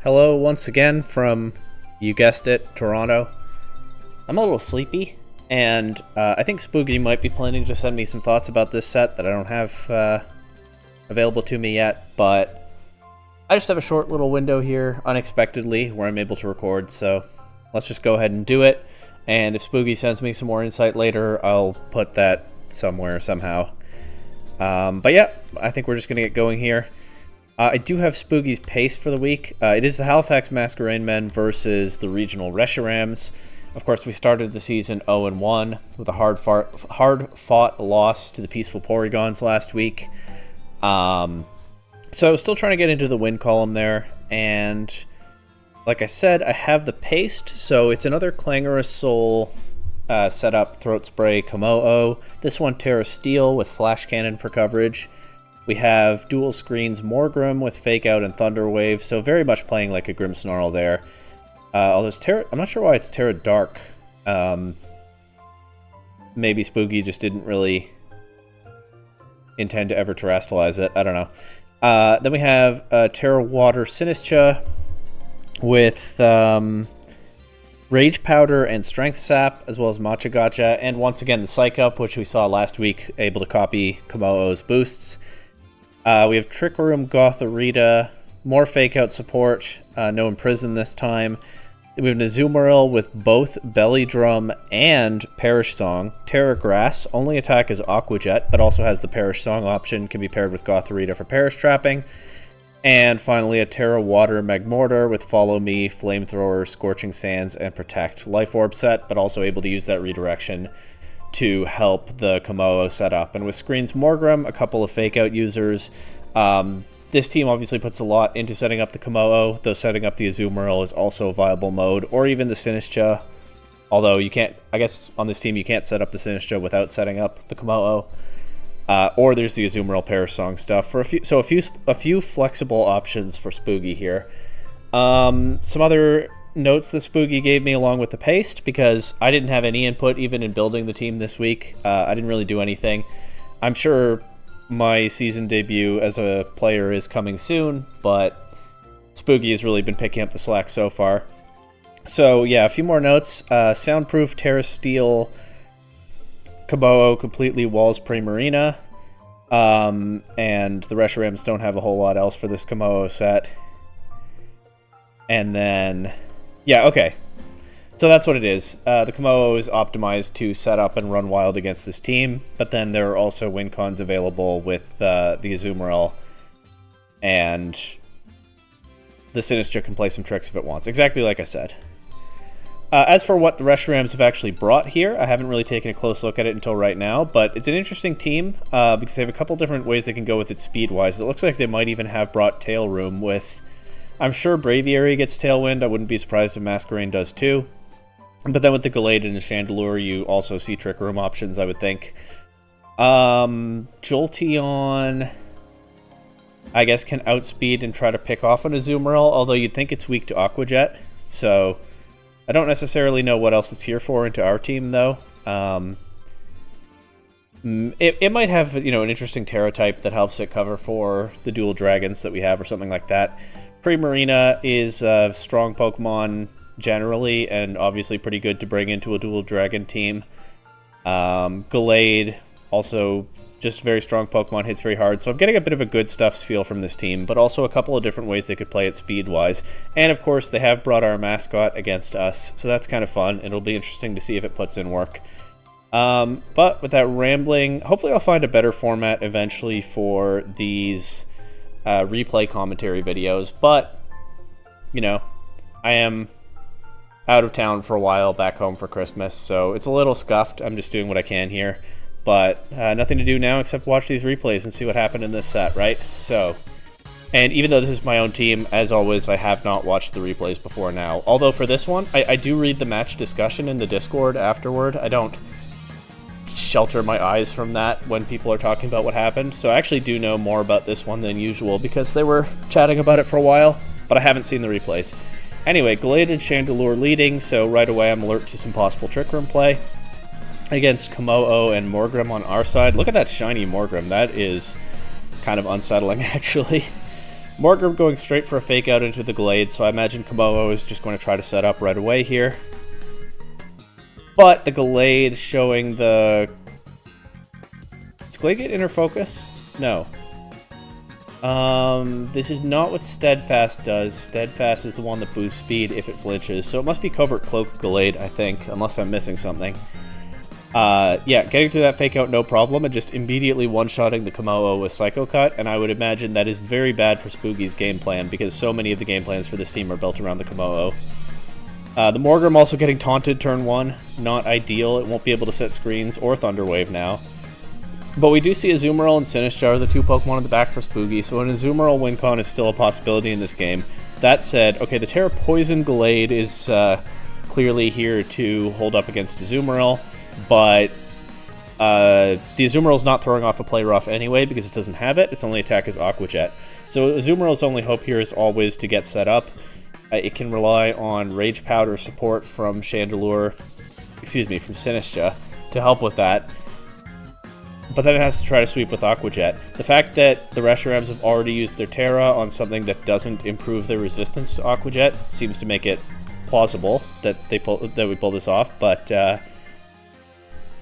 Hello once again from, you guessed it, Toronto. I'm a little sleepy, and I think Spooky might be planning to send me some thoughts about this set that I don't have available to me yet, but I just have a short little window here, unexpectedly, where I'm able to record, so let's just go ahead and do it, and if Spooky sends me some more insight later, I'll put that somewhere somehow. But yeah, I think we're just going to get going here. I do have Spooky's pace for the week. It is the Halifax Masquerain men versus the regional Reshirams. Of course, we started the season 0-1 with a hard-fought loss to the Peaceful Porygons last week. So still trying to get into the win column there. And like I said, I have the paste. So it's another Clangorous Soul setup, Throat Spray, kommo-o. This one, Terra Steel with Flash Cannon for coverage. We have dual screens Morgrim with Fake Out and Thunder Wave, so very much playing like a Grimmsnarl there. Although it's Terra, I'm not sure why it's Terra Dark. Maybe Spooky just didn't really intend to ever terrestrialize it. I don't know. Then we have Terra Water Sinistra with Rage Powder and Strength Sap, as well as Matcha Gotcha, and once again the Psych Up, which we saw last week, able to copy kommo-o's boosts. We have Trick Room, Gothorita, more Fake Out support, no Imprison this time. We have Azumarill with both Belly Drum and Perish Song. Terra Grass, only attack is Aqua Jet, but also has the Perish Song option, can be paired with Gothorita for Perish Trapping. And finally, a Terra Water Magmortar with Follow Me, Flamethrower, Scorching Sands, and Protect Life Orb set, but also able to use that redirection to help the kommo-o setup. And with screens Morgrim, a couple of Fake Out users. This team obviously puts a lot into setting up the kommo-o, though setting up the Azumarill is also a viable mode, or even the Sinistra. Although you can't, I guess on this team you can't set up the Sinistra without setting up the kommo-o. Or there's the Azumarill Perish Song stuff. For a few flexible options for Spooky here. Some other notes that Spooky gave me along with the paste, because I didn't have any input even in building the team this week. I didn't really do anything. I'm sure my season debut as a player is coming soon, but Spooky has really been picking up the slack so far. So yeah, a few more notes. Soundproof Terra Steel kommo-o completely walls Primarina, and the Reshirams don't have a whole lot else for this kommo-o set. And then yeah, okay. So that's what it is. The kommo-o is optimized to set up and run wild against this team, but then there are also win cons available with the Azumarill, and the Sinistra can play some tricks if it wants, exactly like I said. As for what the Reshirams have actually brought here, I haven't really taken a close look at it until right now, but it's an interesting team because they have a couple different ways they can go with it speed-wise. It looks like they might even have brought Tail Room with... I'm sure Braviary gets Tailwind. I wouldn't be surprised if Masquerain does too. But then with the Gallade and the Chandelure, you also see Trick Room options, I would think. Jolteon, I guess, can outspeed and try to pick off an Azumarill, although you'd think it's weak to Aqua Jet. So I don't necessarily know what else it's here for into our team, though. It might have, you know, an interesting Terra type that helps it cover for the dual dragons that we have or something like that. Primarina is a strong Pokemon generally, and obviously pretty good to bring into a dual dragon team. Gallade, also just very strong Pokemon, hits very hard. So I'm getting a bit of a good stuff feel from this team, but also a couple of different ways they could play it speed-wise. And of course, they have brought our Mascot against us, so that's kind of fun. It'll be interesting to see if it puts in work. But with that rambling, hopefully I'll find a better format eventually for these replay commentary videos, but you know, I am out of town for a while, back home for Christmas, so it's a little scuffed. I'm just doing what I can here, but nothing to do now except watch these replays and see what happened in this set, right? So, and even though this is my own team, as always, I have not watched the replays before now, although for this one I do read the match discussion in the Discord afterward. I don't shelter my eyes from that when people are talking about what happened, so I actually do know more about this one than usual because they were chatting about it for a while, but I haven't seen the replays. Anyway, Gallade and Chandelure leading, so right away I'm alert to some possible Trick Room play against kommo-o and Morgrim on our side. Look at that shiny Morgrim. That is kind of unsettling, actually. Morgrim going straight for a fake out into the Glade, so I imagine kommo-o is just going to try to set up right away here. But the Glade showing the... Does Glade get inner focus? No. This is not what Steadfast does. Steadfast is the one that boosts speed if it flinches, so it must be Covert Cloak Glade, I think, unless I'm missing something. Yeah, getting through that fake out no problem, and just immediately one-shotting the kommo-o with Psycho Cut, and I would imagine that is very bad for Spooky's game plan, because so many of the game plans for this team are built around the kommo-o. The Morgrim also getting taunted turn 1, not ideal. It won't be able to set screens or Thunderwave now. But we do see Azumarill and Sinistcha are the two Pokemon in the back for Spooky, so an Azumarill win con is still a possibility in this game. That said, okay, the Terra Poison Glade is clearly here to hold up against Azumarill, but the Azumarill's not throwing off a Play Rough anyway because it doesn't have it. Its only attack is Aqua Jet. So Azumarill's only hope here is always to get set up. It can rely on Rage Powder support from Chandelure, from Sinistcha to help with that. But then it has to try to sweep with Aqua Jet. The fact that the Reshirams have already used their Terra on something that doesn't improve their resistance to Aqua Jet seems to make it plausible that we pull this off, but of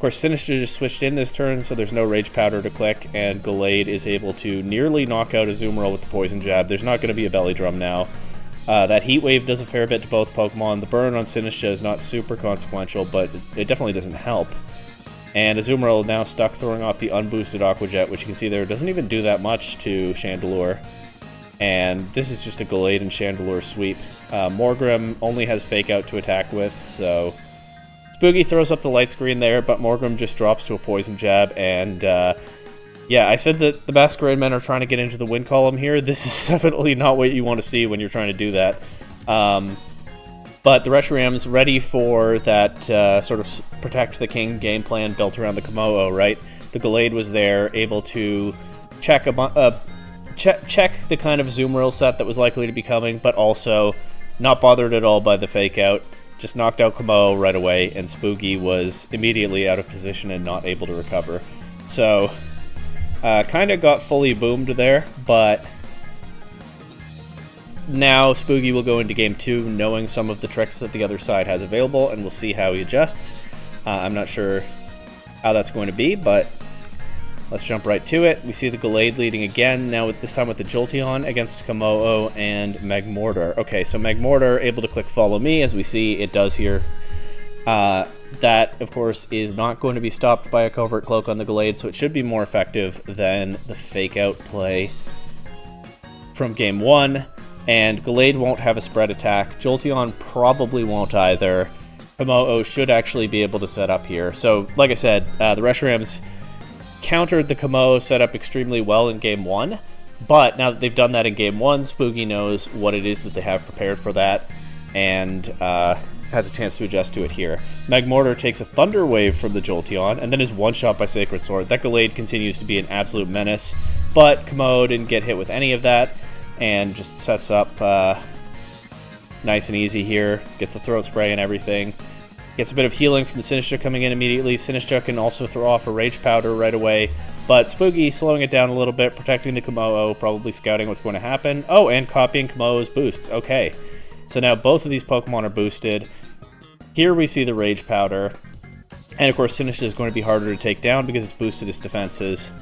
course Sinistcha just switched in this turn, so there's no Rage Powder to click, and Glade is able to nearly knock out Azumarill with the Poison Jab. There's not going to be a Belly Drum now. That Heat Wave does a fair bit to both Pokemon. The burn on Sinistcha is not super consequential, but it definitely doesn't help. And Azumarill now stuck throwing off the unboosted Aqua Jet, which you can see there doesn't even do that much to Chandelure. And this is just a Glade and Chandelure sweep. Morgrim only has Fake Out to attack with, so... Spooky throws up the light screen there, but Morgrim just drops to a Poison Jab, and yeah, I said that the Masquerain men are trying to get into the win column here. This is definitely not what you want to see when you're trying to do that. But the Reshirams ready for that sort of protect the king game plan built around the kommo-o, right? The Glade was there, able to check check the kind of Azumarill set that was likely to be coming, but also not bothered at all by the fake out. Just knocked out kommo-o right away, and Spooky was immediately out of position and not able to recover. So, kind of got fully boomed there, but now Spooky will go into Game 2 knowing some of the tricks that the other side has available, and we'll see how he adjusts. I'm not sure how that's going to be, but let's jump right to it. We see the Glade leading again, now this time with the Jolteon against kommo-o and Magmortar. Okay, so Magmortar able to click Follow Me, as we see it does here. That, of course, is not going to be stopped by a Covert Cloak on the Glade, so it should be more effective than the Fake Out play from Game 1. And Glade won't have a spread attack. Jolteon probably won't either. kommo-o should actually be able to set up here. So, like I said, the Reshirams countered the kommo-o setup extremely well in Game 1, but now that they've done that in Game 1, Spooky knows what it is that they have prepared for that, and has a chance to adjust to it here. Magmortar takes a Thunder Wave from the Jolteon, and then is one-shot by Sacred Sword. That Glade continues to be an absolute menace, but kommo-o didn't get hit with any of that, and just sets up nice and easy here. Gets the Throat Spray and everything. Gets a bit of healing from the Sinistcha coming in immediately. Sinistcha can also throw off a Rage Powder right away, but Spooky slowing it down a little bit, protecting the kommo-o, probably scouting what's going to happen. Oh, and copying kommo-o's boosts. Okay, so now both of these Pokemon are boosted. Here we see the Rage Powder, and of course Sinistcha is going to be harder to take down because it's boosted its defenses.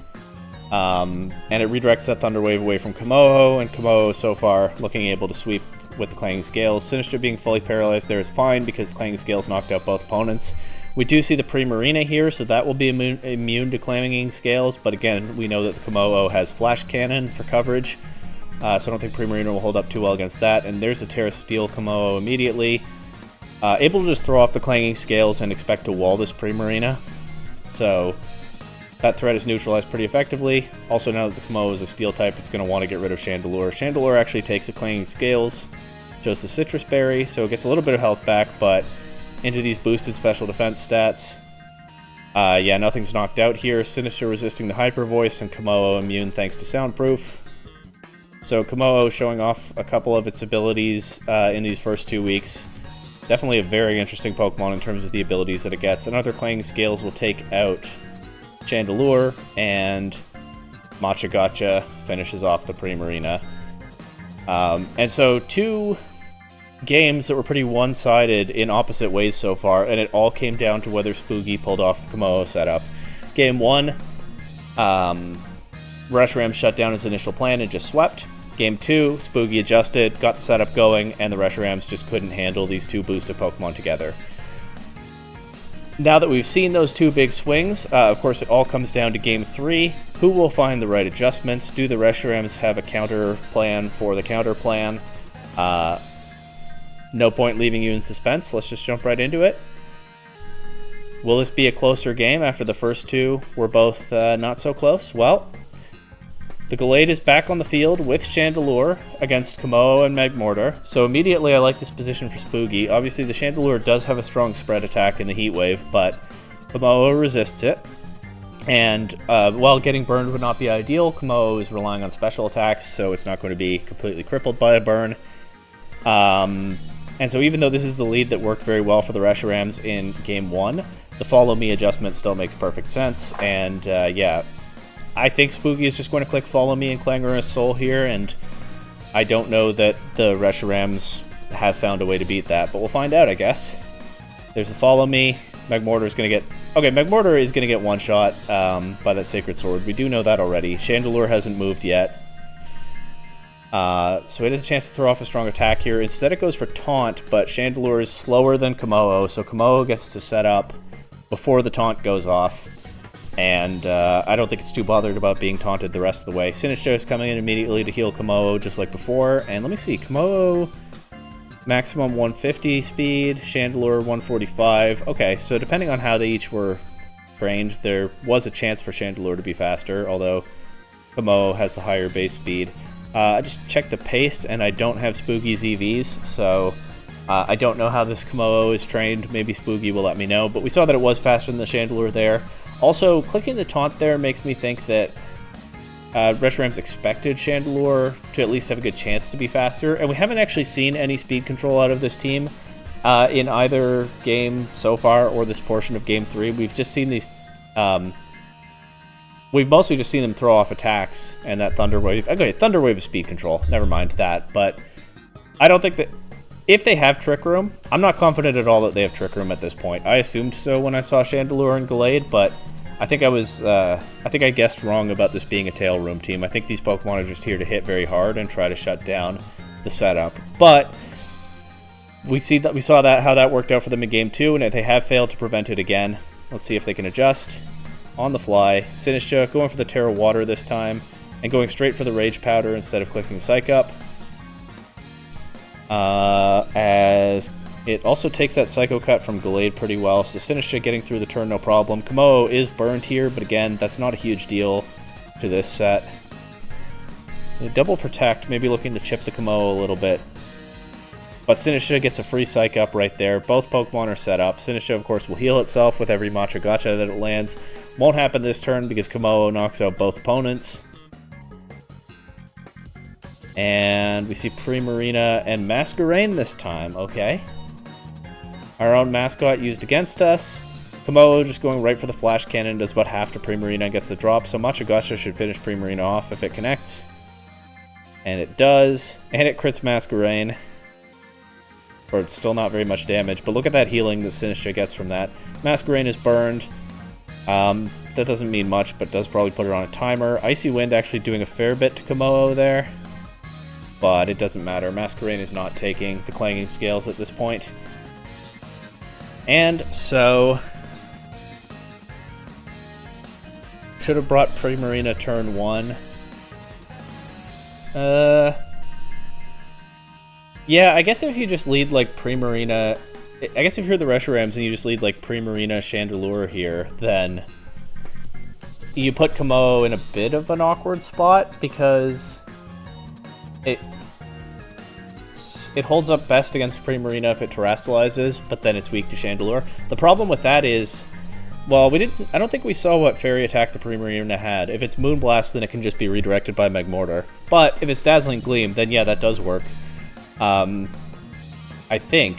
And it redirects that Thunder Wave away from kommo-o, and kommo-o so far looking able to sweep with the Clanging Scales. Sinistcha being fully paralyzed there is fine because Clanging Scales knocked out both opponents. We do see the Primarina here, so that will be immune to Clanging Scales, but again, we know that the kommo-o has Flash Cannon for coverage, so I don't think Primarina will hold up too well against that. And there's the Terra Steel kommo-o immediately. Able to just throw off the Clanging Scales and expect to wall this Primarina. So that threat is neutralized pretty effectively. Also, now that the kommo-o is a Steel type, it's going to want to get rid of Chandelure. Chandelure actually takes a Clanging Scales, shows the Citrus Berry, so it gets a little bit of health back, but into these boosted special defense stats. Yeah, nothing's knocked out here. Sinistcha resisting the Hyper Voice, and kommo-o immune thanks to Soundproof. So kommo-o showing off a couple of its abilities in these first 2 weeks. Definitely a very interesting Pokemon in terms of the abilities that it gets. Another Clanging Scales will take out Chandelure, and Macha Gotcha finishes off the Primarina. And so two games that were pretty one-sided in opposite ways so far, and it all came down to whether Spooky pulled off the kommo-o setup. Game 1, Reshirams shut down his initial plan and just swept. Game 2, Spooky adjusted, got the setup going, and the Reshirams just couldn't handle these two boosted Pokemon together. Now that we've seen those two big swings, of course it all comes down to Game 3. Who will find the right adjustments? Do the Reshirams have a counter plan for the counter plan? No point leaving you in suspense. Let's just jump right into it. Will this be a closer game after the first two were both not so close? Well, the Gallade is back on the field with Chandelure against kommo-o and Magmortar. So immediately I like this position for Spooky. Obviously the Chandelure does have a strong spread attack in the Heat Wave, but kommo-o resists it. And while getting burned would not be ideal, kommo-o is relying on special attacks, so it's not going to be completely crippled by a burn. And so even though this is the lead that worked very well for the Reshirams in Game 1, the Follow Me adjustment still makes perfect sense. And yeah, I think Spooky is just going to click Follow Me and Clangorous Soul here, and I don't know that the Reshirams have found a way to beat that, but we'll find out, I guess. There's the Follow Me. Magmortar is going to get... Okay, Magmortar is going to get one-shot by that Sacred Sword. We do know that already. Chandelure hasn't moved yet. So it has a chance to throw off a strong attack here. Instead it goes for Taunt, but Chandelure is slower than kommo-o, so kommo-o gets to set up before the taunt goes off. And I don't think it's too bothered about being taunted the rest of the way. Sinistcha is coming in immediately to heal kommo-o just like before. And let me see, kommo-o maximum 150 speed, Chandelure 145. Okay, so depending on how they each were trained, there was a chance for Chandelure to be faster, although kommo-o has the higher base speed. I just checked the paste, and I don't have Spooky's EVs, so I don't know how this kommo-o is trained. Maybe Spooky will let me know, but we saw that it was faster than the Chandelure there. Also, clicking the taunt there makes me think that Reshirams expected Chandelure to at least have a good chance to be faster, and we haven't actually seen any speed control out of this team in either game so far or this portion of Game 3. We've just seen these... We've mostly just seen them throw off attacks and that Thunder Wave. Okay, Thunder Wave is speed control. Never mind that. But I don't think that... If they have Trick Room, I'm not confident at all that they have Trick Room at this point. I assumed so when I saw Chandelure and Gallade, but I think I guessed wrong about this being a Tail Room team. I think these Pokemon are just here to hit very hard and try to shut down the setup. But we saw how that worked out for them in Game 2, and they have failed to prevent it again. Let's see if they can adjust. On the fly, Sinistcha going for the Terra Water this time, and going straight for the Rage Powder instead of clicking Psych Up. As it also takes that Psycho Cut from Gallade pretty well, so Sinistcha getting through the turn no problem. kommo-o is burned here, but again, that's not a huge deal to this set. The Double Protect, maybe looking to chip the kommo-o a little bit. But Sinistcha gets a free Psych Up right there. Both Pokemon are set up. Sinistcha, of course, will heal itself with every Machagacha that it lands. Won't happen this turn because kommo-o knocks out both opponents. And we see Primarina and Masquerain this time. Okay. Our own Mascot used against us. kommo-o just going right for the Flash Cannon. Does about half to Primarina and gets the drop. So Machagacha should finish Primarina off if it connects. And it does. And it crits Masquerain. Or still not very much damage, but look at that healing that Sinistcha gets from that. Masquerain is burned. That doesn't mean much, but does probably put it on a timer. Icy Wind actually doing a fair bit to kommo-o there, but it doesn't matter. Masquerain is not taking the Clanging Scales at this point. And so... should have brought Primarina turn 1. Yeah, I guess if you just lead like Primarina... I guess if you're the Reshirams and you just lead like Primarina Chandelure here, then you put kommo-o in a bit of an awkward spot because it holds up best against Primarina if it terrestrializes, but then it's weak to Chandelure. The problem with that is, well, I don't think we saw what Fairy Attack the Primarina had. If it's Moonblast, then it can just be redirected by Magmortar. But if it's Dazzling Gleam, then yeah, that does work. I think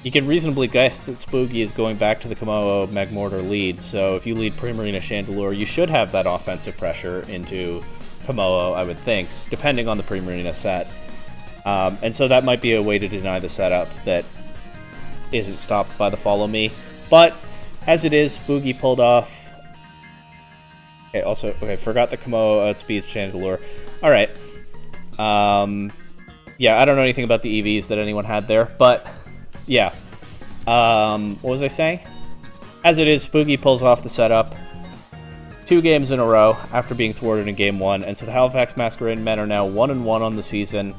you can reasonably guess that Spooky is going back to the kommo-o Magmortar lead, so if you lead Primarina Chandelure, you should have that offensive pressure into kommo-o, I would think, depending on the Primarina set. And so that might be a way to deny the setup that isn't stopped by the follow me. But as it is, Boogie pulled off. Okay, forgot the kommo-o outspeeds Chandelure. Alright. Yeah, I don't know anything about the EVs that anyone had there, but yeah. What was I saying? As it is, Boogie pulls off the setup 2 games in a row after being thwarted in game 1, and so the Halifax Masquerain men are now 1-1 on the season.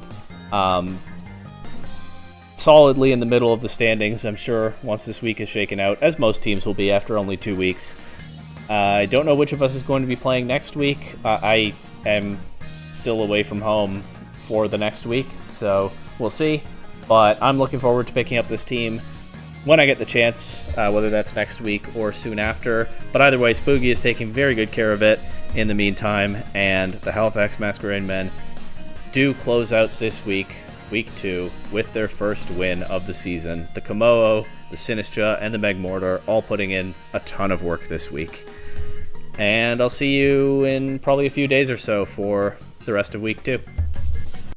Solidly in the middle of the standings, I'm sure, once this week is shaken out, as most teams will be after only 2 weeks. I don't know which of us is going to be playing next week. I am still away from home for the next week, so we'll see. But I'm looking forward to picking up this team when I get the chance, whether that's next week or soon after. But either way, Spoogie is taking very good care of it in the meantime, and the Halifax Masquerain men do close out this week, week 2, with their first win of the season. The kommo-o, the Sinistra, and the Megmortar all putting in a ton of work this week. And I'll see you in probably a few days or so for the rest of week 2.